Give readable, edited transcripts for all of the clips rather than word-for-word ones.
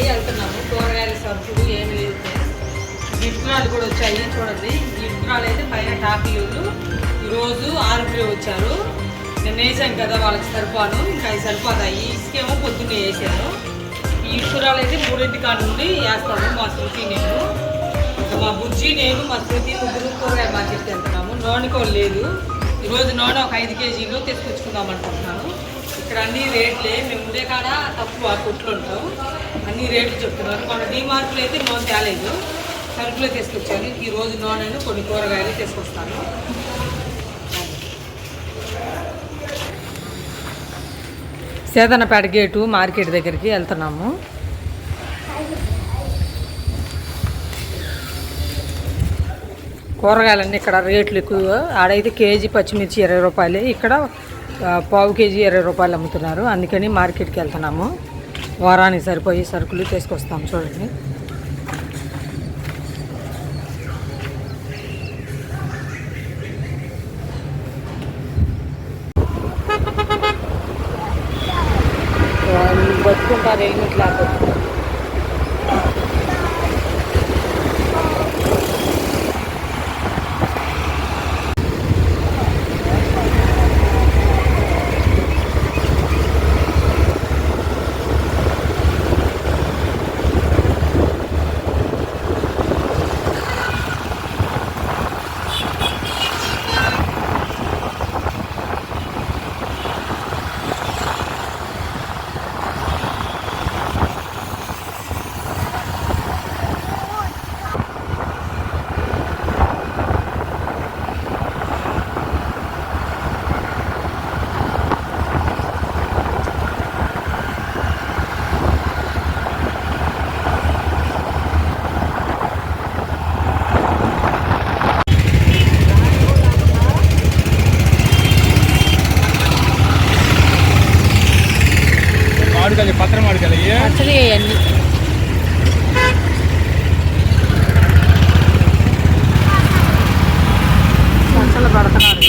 వెళ్తున్నాము. కూరగాయల సరుకులు ఏమి లేవు. విత్తనాలు కూడా వచ్చాయి చూడండి. ఈ విత్తనాలు అయితే పైన టాపీలు ఈరోజు 6 వచ్చారు. నేను వేసాను కదా వాళ్ళకి సరిపాను, ఇంకా అవి సరిపోతాయి. ఇసుకేమో పొద్దున్నే వేసాను. ఈ ఇసుకురాలు అయితే 3 కాడ నుండి వేస్తాను. మా శృతి నేను, మా బుజ్జి నేను, మా శృతి ముగ్గురు కూరగాయల మార్కెట్కి వెళ్తున్నాము. నూనె కూడా లేదు ఈరోజు. నూనె ఒక 5 కేజీలు తెచ్చుకొచ్చుకుందాం అనుకుంటున్నాను. ఇక్కడ అన్ని రేట్లే, మేము ఉండే కాడ తక్కువ కొట్లు ఉంటాం. అన్ని రేట్లు చెప్తున్నారు. మన డీమార్ట్లో అయితే నూనె తేలేదు, సరుకులే తీసుకొచ్చాను. ఈరోజు నూనెను కొన్ని కూరగాయలు తీసుకొస్తాను. సేదన్నపేట గేటు మార్కెట్ దగ్గరికి వెళ్తున్నాము. కూరగాయలన్నీ ఇక్కడ రేట్లు ఎక్కువ. ఆడైతే కేజీ పచ్చిమిర్చి 20 రూపాయలే, ఇక్కడ పావు కేజీ 20 రూపాయలు అమ్ముతున్నారు. అందుకని మార్కెట్కి వెళ్తున్నాము. వారానికి సరిపోయి సరుకులు తీసుకొస్తాము. చూడండి, బతుకుంటారు హెల్మెట్ లేకపోతే. పత్రం అడగాలి పచ్చడి అన్నీ సంచలు పడుతున్నారు.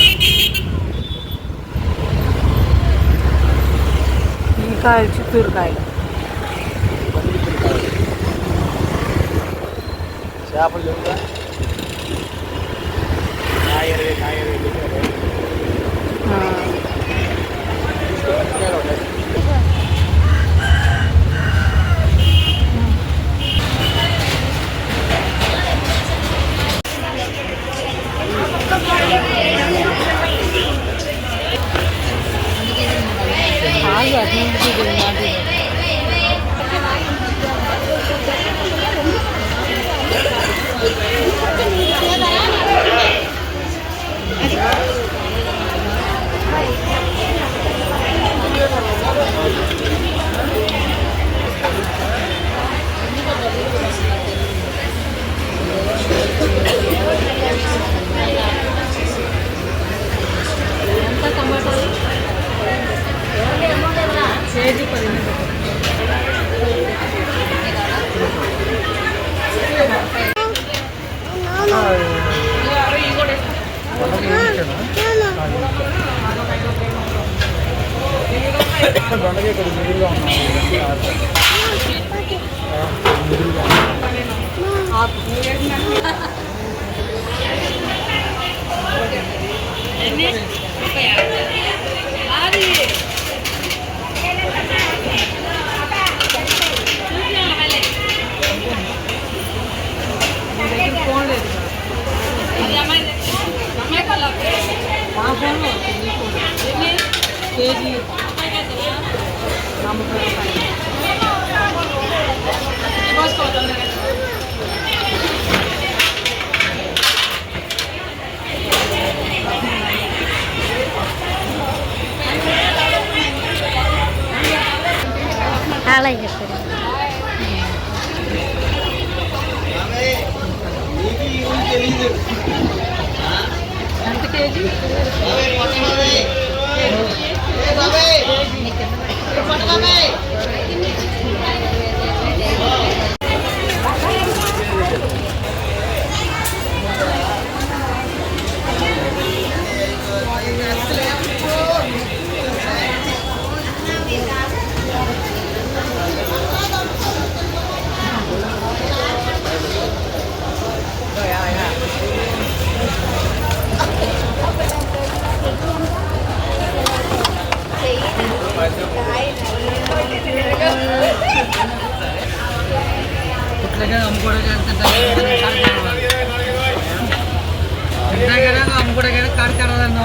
ఇంకా చిత్తూరు కాయలు, చేపలు చెప్తా 20 కేజీ 15. దొండగా ఇక్కడ మిగులుగా ఫోన్ లేదు కేజీ 40 రూపాయలు. అలా చెప్పారు. ఎంత కేజీ?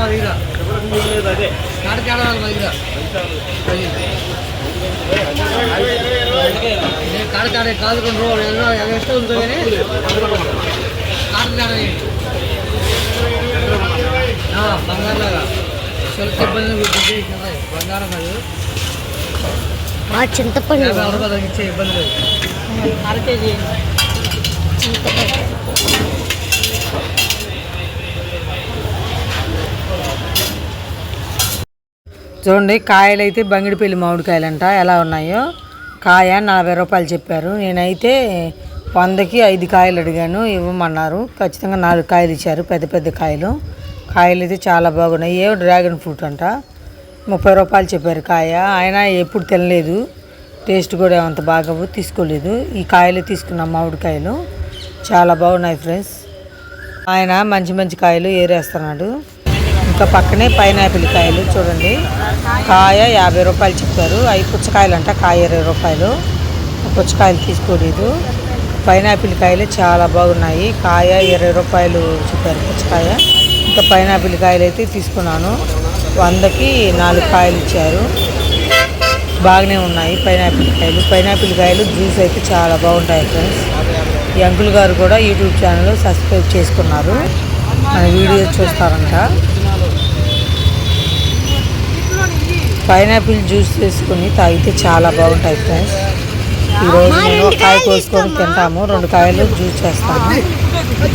అదే కాడకాడే కాదుకొని ಎಷ್ಟು ఉంటుంది బంగారులాగా ಸ್ವಲ್ಪ ఇబ్బంది బంగారం కాదు చింతపండు 50 రూపాయలు ఇచ్చే ఇబ్బంది లేదు. అర కేజీ చూడండి కాయలు అయితే బంగిడిపల్లి మామిడికాయలంట ఎలా ఉన్నాయో. కాయ 40 రూపాయలు చెప్పారు. నేనైతే 100కి 5 కాయలు అడిగాను, ఇవ్వమన్నారు. ఖచ్చితంగా 4 కాయలు ఇచ్చారు, పెద్ద పెద్ద కాయలు. కాయలు అయితే చాలా బాగున్నాయి. ఏ డ్రాగన్ ఫ్రూట్ అంట 30 రూపాయలు చెప్పారు కాయ. ఆయన ఎప్పుడు తినలేదు, టేస్ట్ కూడా అంత బాగా తీసుకోలేదు. ఈ కాయలు తీసుకున్నాం, మామిడికాయలు చాలా బాగున్నాయి ఫ్రెండ్స్. ఆయన మంచి మంచి కాయలు ఏరేస్తున్నాడు. ఇంకా పక్కనే పైనాపిల్ కాయలు చూడండి, కాయ 50 రూపాయలు చెప్పారు. 5 పుచ్చకాయలు అంట, కాయ 20 రూపాయలు. పుచ్చకాయలు తీసుకోలేదు. పైనాపిల్ కాయలు చాలా బాగున్నాయి. కాయ 20 రూపాయలు చెప్పారు పుచ్చకాయ. ఇంకా పైనాపిల్ కాయలు అయితే తీసుకున్నాను. 100కి 4 కాయలు ఇచ్చారు. బాగానే ఉన్నాయి పైనాపిల్ కాయలు. పైనాపిల్ కాయలు జ్యూస్ అయితే చాలా బాగుంటాయి ఫ్రెండ్స్. ఈ అంకుల్ గారు కూడా యూట్యూబ్ ఛానల్ సబ్స్క్రైబ్ చేసుకున్నారు, మన వీడియో చూస్తారంట. పైనాపిల్ జ్యూస్ చేసుకుని తాగితే చాలా బాగుంటాయి ఫ్రెండ్స్. ఈరోజు నేను ఒక కాయ కోసుకొని తింటాము, 2 కాయలు జ్యూస్ చేస్తాము.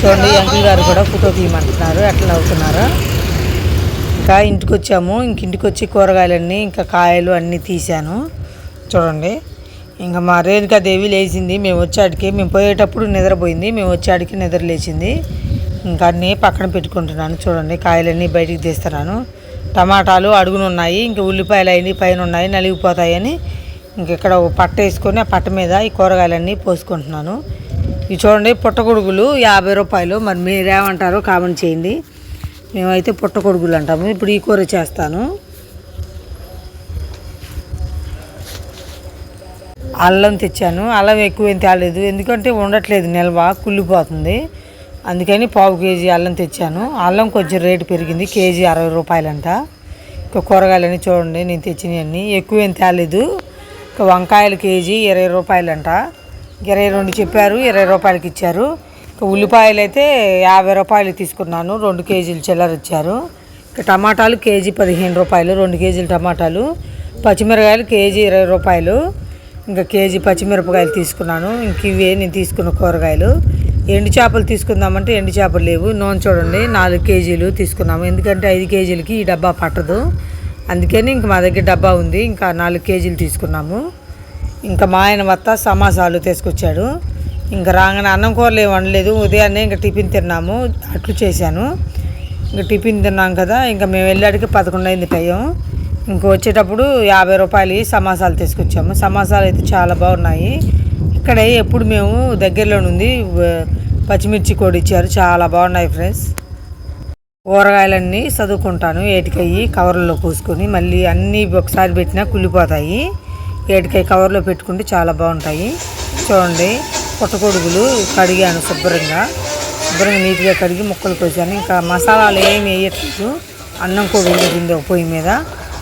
చూడండి అంకుల్ గారు కూడా ఫోటో తీయమంటున్నారు, ఎట్లా అవుతున్నారో. ఇంకా ఇంటికి వచ్చాము. ఇంటికి వచ్చి కూరగాయలన్నీ ఇంకా కాయలు అన్నీ తీసాను చూడండి. ఇంకా మా రేణుకాదేవి లేచింది. మేము పోయేటప్పుడు నిద్రపోయింది, మేము వచ్చాడికి నిద్ర లేచింది. ఇంకా అన్నీ పక్కన పెట్టుకుంటున్నాను చూడండి. కాయలన్నీ బయటికి తీస్తున్నాను. టమాటాలు అడుగునున్నాయి, ఇంకా ఉల్లిపాయలు అన్నీ పైన ఉన్నాయి, నలిగిపోతాయని ఇంకెక్కడ ఒక పట్ట వేసుకొని ఆ పట్ట మీద ఈ కూరగాయలన్నీ పోసుకుంటున్నాను. ఇవి చూడండి పుట్టగొడుగులు 50 రూపాయలు. మరి మీరేమంటారో కామెంట్ చేయండి. మేమైతే పుట్టగొడుగులు అంటాము. ఇప్పుడు ఈ కూర చేస్తాను. అల్లం తెచ్చాను. అల్లం ఎక్కువ ఏం తేలేదు, ఎందుకంటే ఉండట్లేదు, నిల్వ కుళ్ళిపోతుంది. అందుకని 1/4 కేజీ అల్లం తెచ్చాను. అల్లం కొంచెం రేటు పెరిగింది, కేజీ 60 రూపాయలంట. ఇంకా కూరగాయలన్నీ చూడండి నేను తెచ్చినవన్నీ, ఎక్కువ ఏం తేలేదు. ఇంకా వంకాయలు కేజీ 20 రూపాయలంట. 22 చెప్పారు, 20 రూపాయలకి ఇచ్చారు. ఇంకా ఉల్లిపాయలు అయితే 50 రూపాయలు తీసుకున్నాను, 2 కేజీలు చిల్లర ఇచ్చారు. ఇంకా టమాటాలు కేజీ 15 రూపాయలు, 2 కేజీలు టమాటాలు. పచ్చిమిరకాయలు కేజీ 20 రూపాయలు. ఇంకా కేజీ పచ్చిమిరపకాయలు తీసుకున్నాను. ఇంక ఇవే నేను తీసుకున్న కూరగాయలు. ఎండు చేపలు తీసుకుందామంటే ఎండు చేపలు లేవు. నూనె చూడండి 4 కేజీలు తీసుకున్నాము, ఎందుకంటే 5 కేజీలకి ఈ డబ్బా పట్టదు. అందుకని ఇంక మా దగ్గర డబ్బా ఉంది, ఇంకా 4 కేజీలు తీసుకున్నాము. ఇంకా మా ఆయన వత్త సమోసాలు తీసుకొచ్చాడు. ఇంకా రాగానే అన్నం కూరలు ఏమి వండలేదు, ఉదయాన్నే ఇంకా టిఫిన్ తిన్నాము, అట్లు చేశాను. ఇంకా టిఫిన్ తిన్నాం కదా, ఇంకా మేము వెళ్ళాడికి 11 అయింది టైం. ఇంక వచ్చేటప్పుడు 50 రూపాయలు సమోసాలు తీసుకొచ్చాము. సమోసాలు అయితే చాలా బాగున్నాయి. ఇక్కడ ఎప్పుడు మేము దగ్గరలో ఉంది పచ్చిమిర్చి కూడా ఇచ్చారు, చాలా బాగున్నాయి ఫ్రెండ్స్. కూరగాయలన్నీ చదువుకుంటాను, ఏటికయ్యి కవర్లో పోసుకొని మళ్ళీ అన్నీ ఒకసారి పెట్టినా కుళ్ళిపోతాయి. ఏటికాయ కవర్లో పెట్టుకుంటే చాలా బాగుంటాయి. చూడండి పుట్టగొడుగులు కడిగాను, శుభ్రంగా నీట్గా కడిగి ముక్కలు కోసాను. ఇంకా మసాలాలు ఏమి వేయట్లేదు, అన్నం కూడా ఉడికింది ఒక పొయ్యి మీద.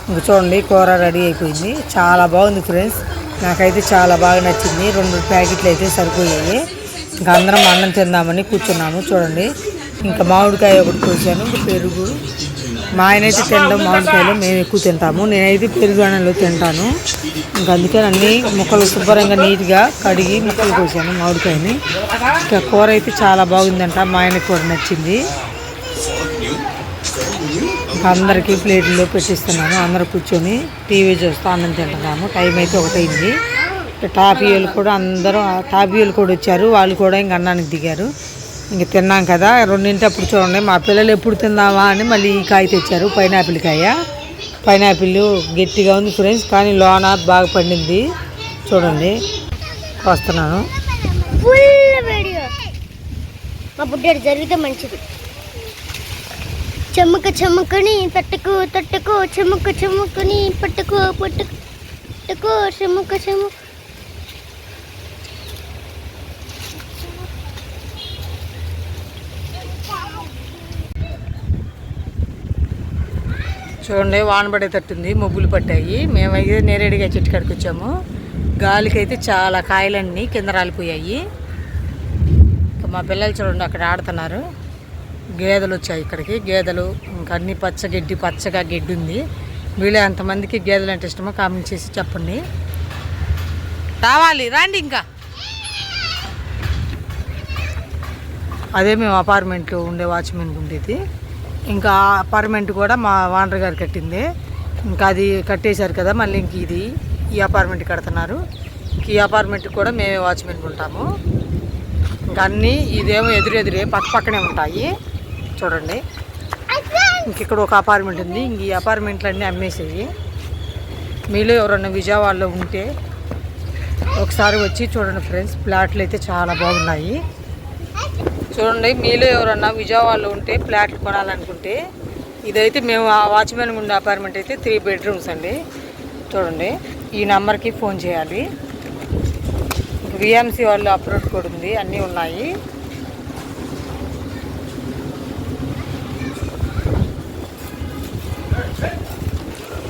ఇంక చూడండి కూర రెడీ అయిపోయింది, చాలా బాగుంది ఫ్రెండ్స్. నాకైతే చాలా బాగా నచ్చింది. 2 ప్యాకెట్లు అయితే సరిపోయాయి. ఇంకా అందరం అన్నం తిందామని కూర్చున్నాము చూడండి. ఇంకా మామిడికాయ ఒకటి కోసాను, ఇంకా పెరుగు. మా ఆయన అయితే తినడం మామిడికాయలు, మేము ఎక్కువ తింటాము. నేనైతే పెరుగు అన్నంలో తింటాను. ఇంకా అందుకని అన్నీ ముక్కలు శుభ్రంగా నీట్గా కడిగి ముక్కలు కోసాను మామిడికాయని. ఇంకా కూర అయితే చాలా బాగుందంట, మా ఆయనకి కూడా నచ్చింది. ఇంకా అందరికీ ప్లేట్లో పెట్టిస్తున్నాను. అందరూ కూర్చొని టీవీ చూస్తూ అన్నం తింటున్నాము. టైం అయితే 1 అయింది. టాపీలు కూడా అందరూ టాపీలు కూడా వచ్చారు, వాళ్ళు కూడా ఇంక అన్నానికి దిగారు. ఇంక తిన్నాం కదా 2 చూడండి, మా పిల్లలు ఎప్పుడు తిందామా అని మళ్ళీ ఈ కాయ తెచ్చారు, పైనాపిల్ కాయ. పైనాపిల్ గట్టిగా ఉంది ఫ్రెండ్స్, కానీ లోన బాగా పండింది. చూడండి వస్తున్నాను. మా బుడ్డాడు జరిగితే మంచిది. చెమ్మక చెమ్మకని తట్టుకు తట్టుకు, చెమ్మక చెమ్మకని పట్టుకు పట్టుకు పట్టుకు, చెమ్మక చెమ్మ. చూడండి వాన పడేటట్టుంది, మబ్బులు పట్టాయి. మేమైతే నేరేడుగా చెట్టు కాడికి వచ్చాము. గాలికైతే చాలా కాయలన్నీ కింద రాలిపోయాయి. మా పిల్లలు చూడండి అక్కడ ఆడుతున్నారు. గేదెలు వచ్చాయి ఇక్కడికి, గేదెలు ఇంకా అన్ని పచ్చగా గడ్డి ఉంది. వీళ్ళే ఎంతమందికి గేదెలు అంటే ఇష్టమో కామెంట్ చేసి చెప్పండి. రావాలి రండి. ఇంకా అదే మేము అపార్ట్మెంట్లో ఉండే వాచ్మెన్ ఉండేది. ఇంకా అపార్ట్మెంట్ కూడా మా ఓనర్ గారు కట్టింది. ఇంకా అది కట్టేశారు కదా, మళ్ళీ ఇంక ఈ అపార్ట్మెంట్ కడుతున్నారు. ఇంక ఈ అపార్ట్మెంట్ కూడా మేమే వాచ్మెన్ ఉంటాము. ఇంకా అన్నీ ఇదేమో ఎదురెదురే పక్కనే ఉంటాయి చూడండి. ఇంక ఇక్కడ ఒక అపార్ట్మెంట్ ఉంది. ఇంక ఈ అపార్ట్మెంట్లు అన్నీ అమ్మేసేవి. మీలో ఎవరన్నా విజయవాడలో ఉంటే ఒకసారి వచ్చి చూడండి ఫ్రెండ్స్. ఫ్లాట్లు అయితే చాలా బాగున్నాయి చూడండి. మీలో ఎవరన్నా విజయవాడలో ఉంటే ఫ్లాట్లు కొనాలనుకుంటే ఇదైతే మేము ఆ వాచ్మెన్ ఉండే అపార్ట్మెంట్ అయితే 3 బెడ్రూమ్స్ అండి. చూడండి ఈ నెంబర్కి ఫోన్ చేయాలి. విఎంసి వాళ్ళు అప్రోడ్ కూడా ఉంది, అన్నీ ఉన్నాయి.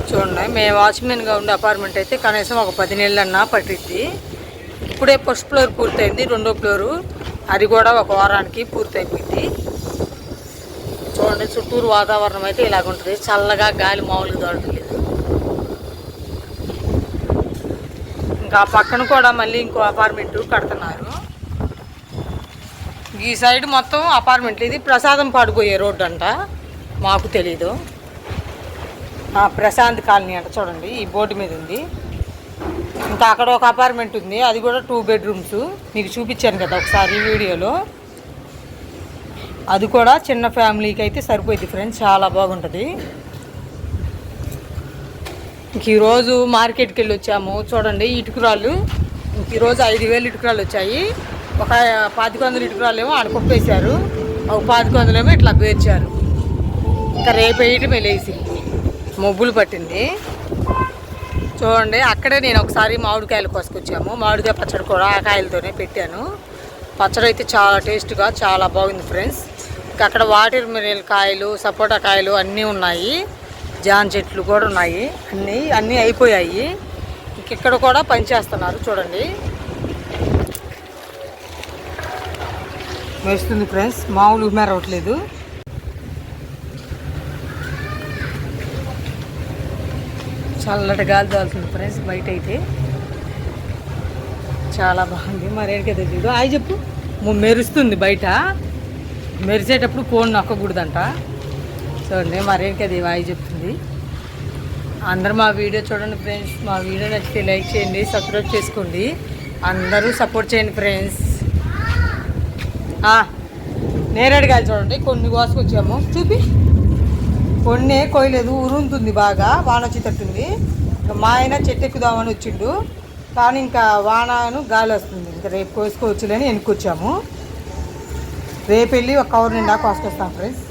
చూడండి మేము వాచ్మెన్గా ఉండే అపార్ట్మెంట్ అయితే కనీసం ఒక 10 నెలలన్నా పట్టిద్ది. ఇప్పుడే ఫస్ట్ ఫ్లోర్ పూర్తయింది, 2వ ఫ్లోరు అది కూడా ఒక వారానికి పూర్తయిపోయింది. చూడండి చుట్టూరు వాతావరణం అయితే ఇలాగ ఉంటుంది, చల్లగా గాలి మామూలుగా దొరకలేదు. ఇంకా పక్కన కూడా మళ్ళీ ఇంకో అపార్ట్మెంట్ కడుతున్నారు. ఈ సైడ్ మొత్తం అపార్ట్మెంట్లు. ఇది ప్రసాదం పాడుపోయే రోడ్డు అంట, మాకు తెలీదు. ప్రశాంత్ కాలనీ అంట. చూడండి ఈ బోర్డు మీద ఉంది. ఇంకా అక్కడ ఒక అపార్ట్మెంట్ ఉంది, అది కూడా 2 బెడ్రూమ్స్. మీకు చూపించాను కదా ఒకసారి వీడియోలో. అది కూడా చిన్న ఫ్యామిలీకి అయితే సరిపోయింది ఫ్రెండ్స్, చాలా బాగుంటుంది. ఇంక ఈరోజు మార్కెట్కి వెళ్ళి వచ్చాము. చూడండి ఇటుకురాళ్ళు, ఇంక ఈరోజు 5,000 ఇటుకురాళ్ళు వచ్చాయి. ఒక 1,500 ఇటుకురాళ్ళు ఏమో ఆడ కుప్పేశారు, ఒక 1,500 ఏమో ఇట్లా పేర్చారు. ఇంకా రేపు వేయటమే లేసి మబ్బులు పట్టింది. చూడండి అక్కడే నేను ఒకసారి మామిడికాయలు కోసుకొచ్చాము. మామిడికాయ పచ్చడి కూడా ఆ కాయలతోనే పెట్టాను. పచ్చడి అయితే చాలా టేస్ట్గా చాలా బాగుంది ఫ్రెండ్స్. ఇంకా అక్కడ వాటర్ మిరల్ కాయలు, సపోటా కాయలు అన్నీ ఉన్నాయి. జామ చెట్లు కూడా ఉన్నాయి. అన్నీ అయిపోయాయి. ఇక్కడ కూడా పనిచేస్తున్నారు చూడండి. మెరుస్తుంది ఫ్రెండ్స్, మామూలు మెరవట్లేదు. చల్లటి గాలి తగులుతుంది ఫ్రెండ్స్. బయట అయితే చాలా బాగుంది. మరేంటికే తెలియదు. అవి చెప్పు. మెరుస్తుంది బయట, మెరిసేటప్పుడు ఫోన్ నొక్కకూడదంట. చూడండి మరేంటికి అది వాయి చెప్తుంది. అందరూ మా వీడియో చూడండి ఫ్రెండ్స్. మా వీడియో నచ్చితే లైక్ చేయండి, సబ్స్క్రైబ్ చేసుకోండి. అందరూ సపోర్ట్ చేయండి ఫ్రెండ్స్. నేరేడుకాయలు చూడండి కొన్ని కోసుకొచ్చాము. చూపి. కొన్ని కోయలేదు, ఉరుముతుంది బాగా, వాన వచ్చేటట్టుంది. మా ఆయన చెట్టు ఎక్కుదామని వచ్చిండు, కానీ ఇంకా వానను గాలి వస్తుంది. ఇంకా రేపు కోసుకోవచ్చులని వెనుకొచ్చాము. రేపు వెళ్ళి ఒక కవర్ నిండా కోసుకొస్తాం ఫ్రెండ్స్.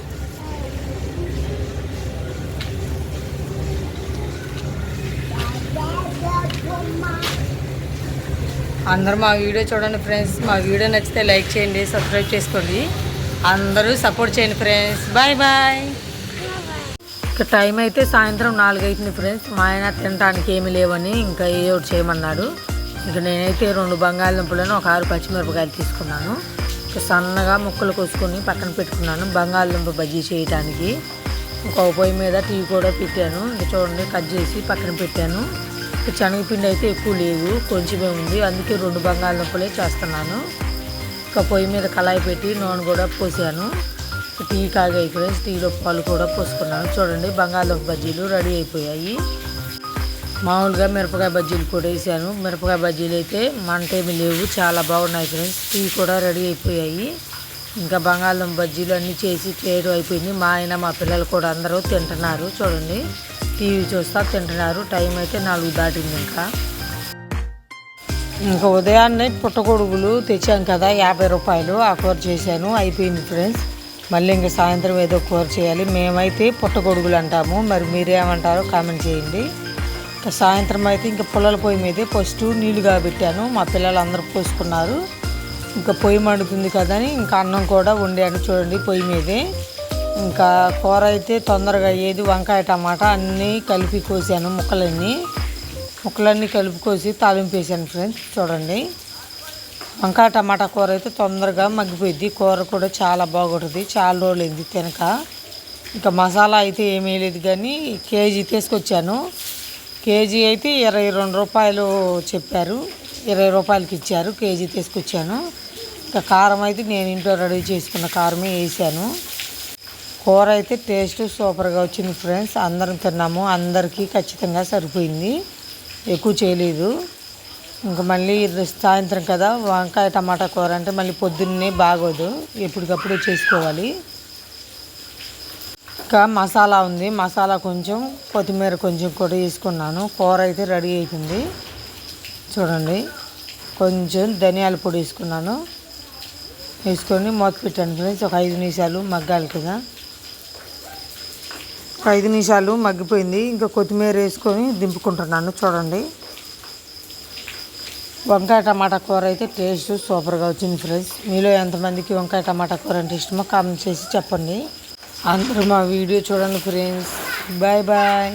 అందరూ మా వీడియో చూడండి ఫ్రెండ్స్. మా వీడియో నచ్చితే లైక్ చేయండి, సబ్స్క్రైబ్ చేసుకోండి. అందరూ సపోర్ట్ చేయండి ఫ్రెండ్స్. Bye bye. ఇక టైం అయితే సాయంత్రం 4 అవుతుంది ఫ్రెండ్స్. మా ఆయన తినడానికి ఏమీ లేవని ఇంకా ఏ ఒకటి చేయమన్నాడు. ఇంకా నేనైతే 2 బంగాళదుంపలను, ఒక 6 పచ్చిమిరపకాయలు తీసుకున్నాను. ఇంకా సన్నగా ముక్కలు కోసుకొని పక్కన పెట్టుకున్నాను బంగాళదుంప బజ్జీ చేయడానికి. ఇంకో పొయ్యి మీద టీ కూడా పెట్టాను. ఇంకా చూడండి కట్ చేసి పక్కన పెట్టాను. శనగపిండి అయితే ఎక్కువ లేదు, కొంచెమే ఉంది, అందుకే 2 బంగాళదుంపలే చేస్తున్నాను. ఇంకా పొయ్యి మీద కళాయి పెట్టి నూనె కూడా పోసాను. టీ కాగాయి ఫ్రెండ్స్. టీలో పాలు కూడా పోసుకున్నాను. చూడండి బంగాళదుంప బజ్జీలు రెడీ అయిపోయాయి. మామూలుగా మిరపకాయ బజ్జీలు కూడా వేసాను. మిరపకాయ బజ్జీలు అయితే మంటేమి లేవు, చాలా బాగున్నాయి ఫ్రెండ్స్. టీ కూడా రెడీ అయిపోయాయి. ఇంకా బంగాళదుంప బజ్జీలు అన్నీ చేసి చేయడం అయిపోయింది. మా ఆయన మా పిల్లలు కూడా అందరూ తింటున్నారు. చూడండి టీవీ చూస్తా తింటున్నారు. టైం అయితే 4 దాటింది. ఇంకా ఉదయాన్నే పుట్టగొడుగులు తెచ్చాం కదా 50 రూపాయలు, ఆ కూర చేశాను, అయిపోయింది ఫ్రెండ్స్. మళ్ళీ ఇంకా సాయంత్రం ఏదో కూర చేయాలి. మేమైతే పుట్టగొడుగులు అంటాము, మరి మీరేమంటారో కామెంట్ చేయండి. ఇంకా సాయంత్రం అయితే ఇంకా పుల్లల పొయ్యి మీదే ఫస్ట్ నీళ్లు కాబెట్టాను. మా పిల్లలు అందరూ పోసుకున్నారు. ఇంకా పొయ్యి మండుతుంది కదని ఇంకా అన్నం కూడా వండాను. చూడండి పొయ్యి మీదే ఇంకా కూర అయితే తొందరగా అయ్యేది. వంకాయ టమాటా అన్నీ కలిపి కోసాను, ముక్కలన్నీ కలిపి కోసి తాలింపు వేసాను ఫ్రెండ్స్. చూడండి, వంకాయ టమాటా కూర అయితే తొందరగా మగ్గిపోయింది. కూర కూడా చాలా బాగుంటుంది, చాలా రోజులు అయింది తినక. ఇంకా మసాలా అయితే ఏమీ లేదు, కానీ కేజీ తీసుకొచ్చాను. కేజీ అయితే 22 రూపాయలు చెప్పారు, 20 రూపాయలకి ఇచ్చారు. కేజీ తీసుకొచ్చాను. ఇంకా కారం అయితే నేను ఇంట్లో రెడీ చేసుకున్న కారమే వేసాను. కూర అయితే టేస్ట్ సూపర్గా వచ్చింది ఫ్రెండ్స్. అందరం తిన్నాము, అందరికీ ఖచ్చితంగా సరిపోయింది, ఎక్కువ చేయలేదు. ఇంకా మళ్ళీ సాయంత్రం కదా, వంకాయ టమాటా కూర అంటే మళ్ళీ పొద్దున్నే బాగోదు, ఎప్పటికప్పుడు చేసుకోవాలి. ఇంకా మసాలా ఉంది, మసాలా కొంచెం కొత్తిమీర కొంచెం కూడా వేసుకున్నాను. కూర అయితే రెడీ అయిపోయింది. చూడండి, కొంచెం ధనియాల పొడి వేసుకున్నాను. వేసుకొని మూత పెట్టాను ఫ్రెండ్స్. ఒక 5 నిమిషాలు మగ్గాలి కదా. ఒక 5 నిమిషాలు మగ్గిపోయింది. ఇంకా కొత్తిమీర వేసుకొని దింపుకుంటున్నాను. చూడండి, వంకాయ టమాటా కూర అయితే టేస్ట్ సూపర్గా వచ్చింది ఫ్రెండ్స్. మీలో ఎంతమందికి వంకాయ టమాటా కూర అంటే ఇష్టమో కామెంట్ చేసి చెప్పండి. అందరూ మా వీడియో చూడండి ఫ్రెండ్స్. Bye bye.